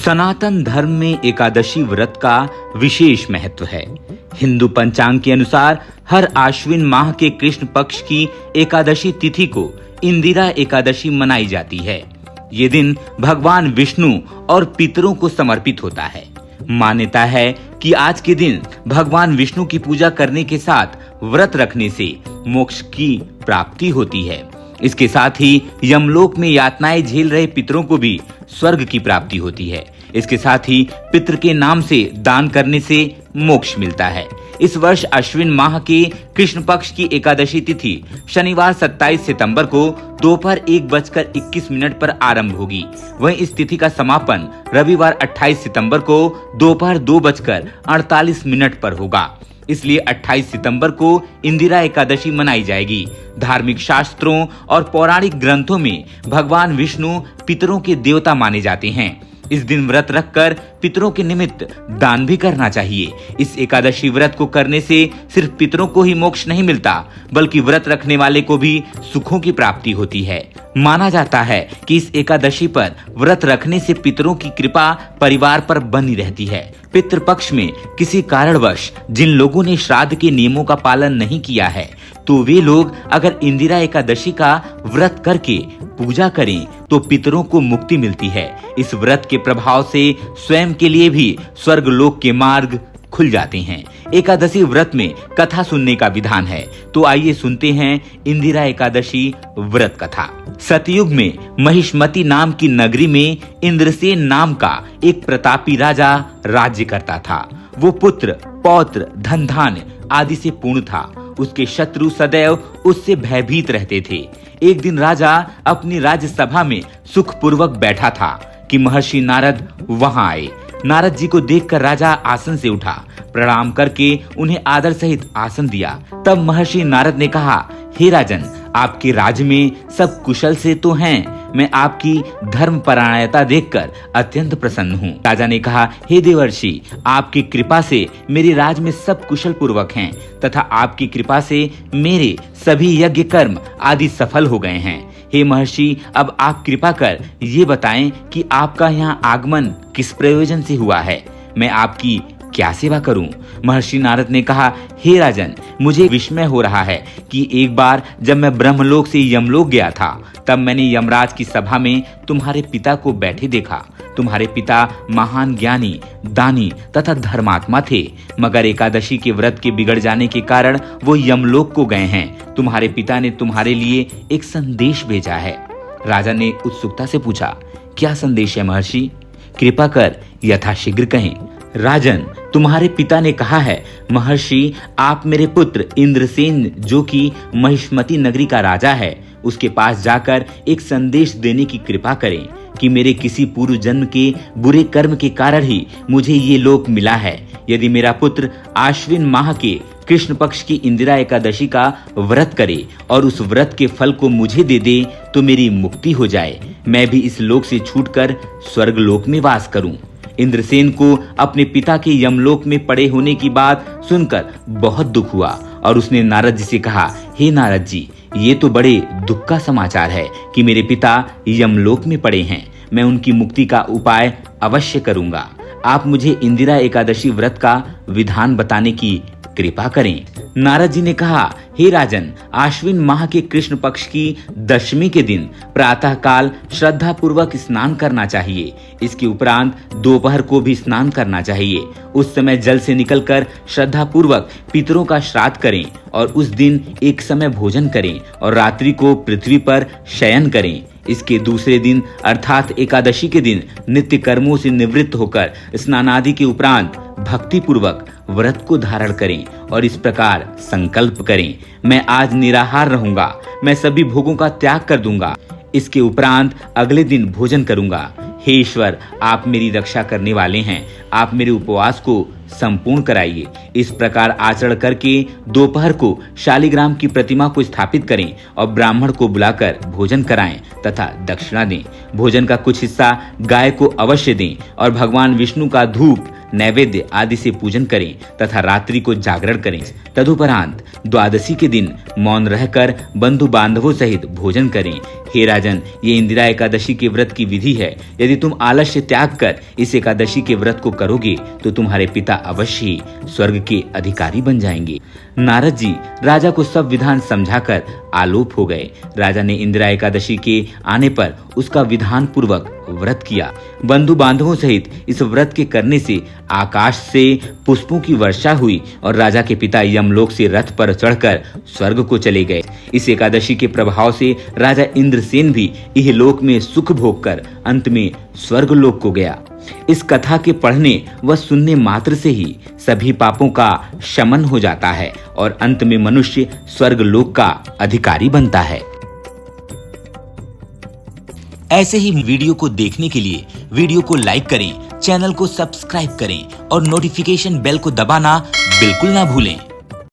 सनातन धर्म में एकादशी व्रत का विशेष महत्व है। हिंदू पंचांग के अनुसार हर आश्विन माह के कृष्ण पक्ष की एकादशी तिथि को इंदिरा एकादशी मनाई जाती है। ये दिन भगवान विष्णु और पितरों को समर्पित होता है। मान्यता है कि आज के दिन भगवान विष्णु की पूजा करने के साथ व्रत रखने से मोक्ष की प्राप्ति होती है। इसके साथ ही यमलोक में यातनाएं झेल रहे पितरों को भी स्वर्ग की प्राप्ति होती है। इसके साथ ही पितृ के नाम से दान करने से मोक्ष मिलता है। इस वर्ष अश्विन माह के कृष्ण पक्ष की एकादशी तिथि शनिवार 27 सितंबर को दोपहर 1:21 पर आरंभ होगी। वहीं इस तिथि का समापन रविवार 28 सितंबर को दोपहर 2:48 पर होगा। इसलिए 28 सितंबर को इंदिरा एकादशी मनाई जाएगी। धार्मिक शास्त्रों और पौराणिक ग्रंथों में भगवान विष्णु पितरों के देवता माने जाते हैं। इस दिन व्रत रखकर पितरों के निमित्त दान भी करना चाहिए। इस एकादशी व्रत को करने से सिर्फ पितरों को ही मोक्ष नहीं मिलता, बल्कि व्रत रखने वाले को भी सुखों की प्राप्ति होती है। माना जाता है कि इस एकादशी पर व्रत रखने से पितरों की कृपा परिवार पर बनी रहती है। पितृपक्ष में किसी कारणवश जिन लोगों ने श्राद्ध के नियमों का पालन नहीं किया है, तो वे लोग अगर इंदिरा एकादशी का व्रत करके पूजा करें तो पितरों को मुक्ति मिलती है। इस व्रत के प्रभाव से स्वयं के लिए भी स्वर्ग लोक के मार्ग खुल जाते हैं। एकादशी व्रत में कथा सुनने का विधान है, तो आइए सुनते हैं इंदिरा एकादशी व्रत कथा। सतयुग में महिष्मती नाम की नगरी में इंद्रसेन नाम का एक प्रतापी राजा राज्य करता था। वो पुत्र, पौत्र, धन धान्य आदि से पूर्ण था। उसके शत्रु सदैव उससे भयभीत रहते थे। एक दिन राजा अपनी राज्य सभा में सुखपूर्वक बैठा था कि महर्षि नारद वहां आए। नारद जी को देखकर राजा आसन से उठा, प्रणाम करके उन्हें आदर सहित आसन दिया। तब महर्षि नारद ने कहा, हे राजन, आपके राज्य में सब कुशल से तो हैं। मैं आपकी धर्मपरायणता देखकर अत्यंत प्रसन्न हूँ। राजा ने कहा, हे देवर्षि, आपकी कृपा से मेरे राज्य में सब कुशल पूर्वक हैं तथा आपकी कृपा से मेरे सभी यज्ञ कर्म आदि सफल हो गए हैं। हे महर्षि, अब आप कृपा कर ये बताएं कि आपका यहाँ आगमन किस प्रयोजन से हुआ है। मैं आपकी क्या सेवा करूं? महर्षि नारद ने कहा, हे राजन, मुझे विस्मय हो रहा है कि एक बार जब मैं ब्रह्मलोक से यमलोक गया था, तब मैंने यमराज की सभा में तुम्हारे पिता को बैठे देखा। तुम्हारे पिता महान ज्ञानी, दानी तथा धर्मात्मा थे, मगर एकादशी के व्रत के बिगड़ जाने के कारण वो यमलोक को गए हैं। तुम्हारे पिता ने तुम्हारे लिए एक संदेश भेजा है। राजा ने उत्सुकता से पूछा, क्या संदेश है महर्षि? कृपा कर यथाशीघ्र कहें। राजन, तुम्हारे पिता ने कहा है, महर्षि, आप मेरे पुत्र इंद्रसेन, जो कि महिष्मती नगरी का राजा है, उसके पास जाकर एक संदेश देने की कृपा करें कि मेरे किसी पूर्व जन्म के बुरे कर्म के कारण ही मुझे ये लोक मिला है। यदि मेरा पुत्र आश्विन माह के कृष्ण पक्ष की इंदिरा एकादशी का व्रत करे और उस व्रत के फल को मुझे दे दे तो मेरी मुक्ति हो जाए, मैं भी इस लोक से छूटकर स्वर्ग लोक में वास करूं। इंद्रसेन को अपने पिता के यमलोक में पड़े होने की बात सुनकर बहुत दुख हुआ और उसने नारद जी से कहा, हे नारद जी, ये तो बड़े दुख का समाचार है कि मेरे पिता यमलोक में पड़े हैं। मैं उनकी मुक्ति का उपाय अवश्य करूंगा। आप मुझे इंदिरा एकादशी व्रत का विधान बताने की कृपा करें। नारद जी ने कहा, हे राजन, आश्विन माह के कृष्ण पक्ष की दशमी के दिन प्रातः काल श्रद्धा पूर्वक स्नान करना चाहिए। इसके उपरांत दोपहर को भी स्नान करना चाहिए। उस समय जल से निकलकर श्रद्धा पूर्वक पितरों का श्राद्ध करें और उस दिन एक समय भोजन करें और रात्रि को पृथ्वी पर शयन करें। इसके दूसरे दिन अर्थात एकादशी के दिन नित्य कर्मों से निवृत्त होकर स्नान आदि के उपरांत भक्ति पूर्वक व्रत को धारण करें और इस प्रकार संकल्प करें, मैं आज निराहार रहूंगा, मैं सभी भोगों का त्याग कर दूंगा। इसके उपरांत अगले दिन भोजन करूंगा। हे ईश्वर, आप मेरी रक्षा करने वाले हैं, आप मेरे उपवास को संपूर्ण कराइए। इस प्रकार आचरण करके दोपहर को शालिग्राम की प्रतिमा को स्थापित करें और ब्राह्मण को बुलाकर भोजन कराएं तथा दक्षिणा दें। भोजन का कुछ हिस्सा गाय को अवश्य दें और भगवान विष्णु का धूप नैवेद्य आदि से पूजन करें तथा रात्रि को जागरण करें। तदुपरांत द्वादशी के दिन मौन रहकर बंधु बांधवों सहित भोजन करें। हे राजन, ये इंदिरा एकादशी के व्रत की विधि है। यदि तुम आलस्य त्याग कर इस एकादशी के व्रत को करोगे तो तुम्हारे पिता अवश्य ही स्वर्ग के अधिकारी बन जाएंगे। नारद जी राजा को सब विधान समझाकर आलोप हो गए। राजा ने इंदिरा एकादशी के आने पर उसका विधान पूर्वक व्रत किया। बंधु बांधवों सहित इस व्रत के करने से आकाश से पुष्पों की वर्षा हुई और राजा के पिता यमलोक से रथ पर चढ़कर स्वर्ग को चले गए। इस एकादशी के प्रभाव से राजा इंद्रसेन भी इहलोक में सुख भोग कर अंत में स्वर्गलोक को गया। इस कथा के पढ़ने व सुनने मात्र से ही सभी पापों का शमन हो जाता है और अंत में मनुष्य स्वर्गलोक का अधिकारी बनता है। ऐसे ही वीडियो को देखने के लिए वीडियो को लाइक करें, चैनल को सब्सक्राइब करें और नोटिफिकेशन बेल को दबाना बिल्कुल ना भूलें।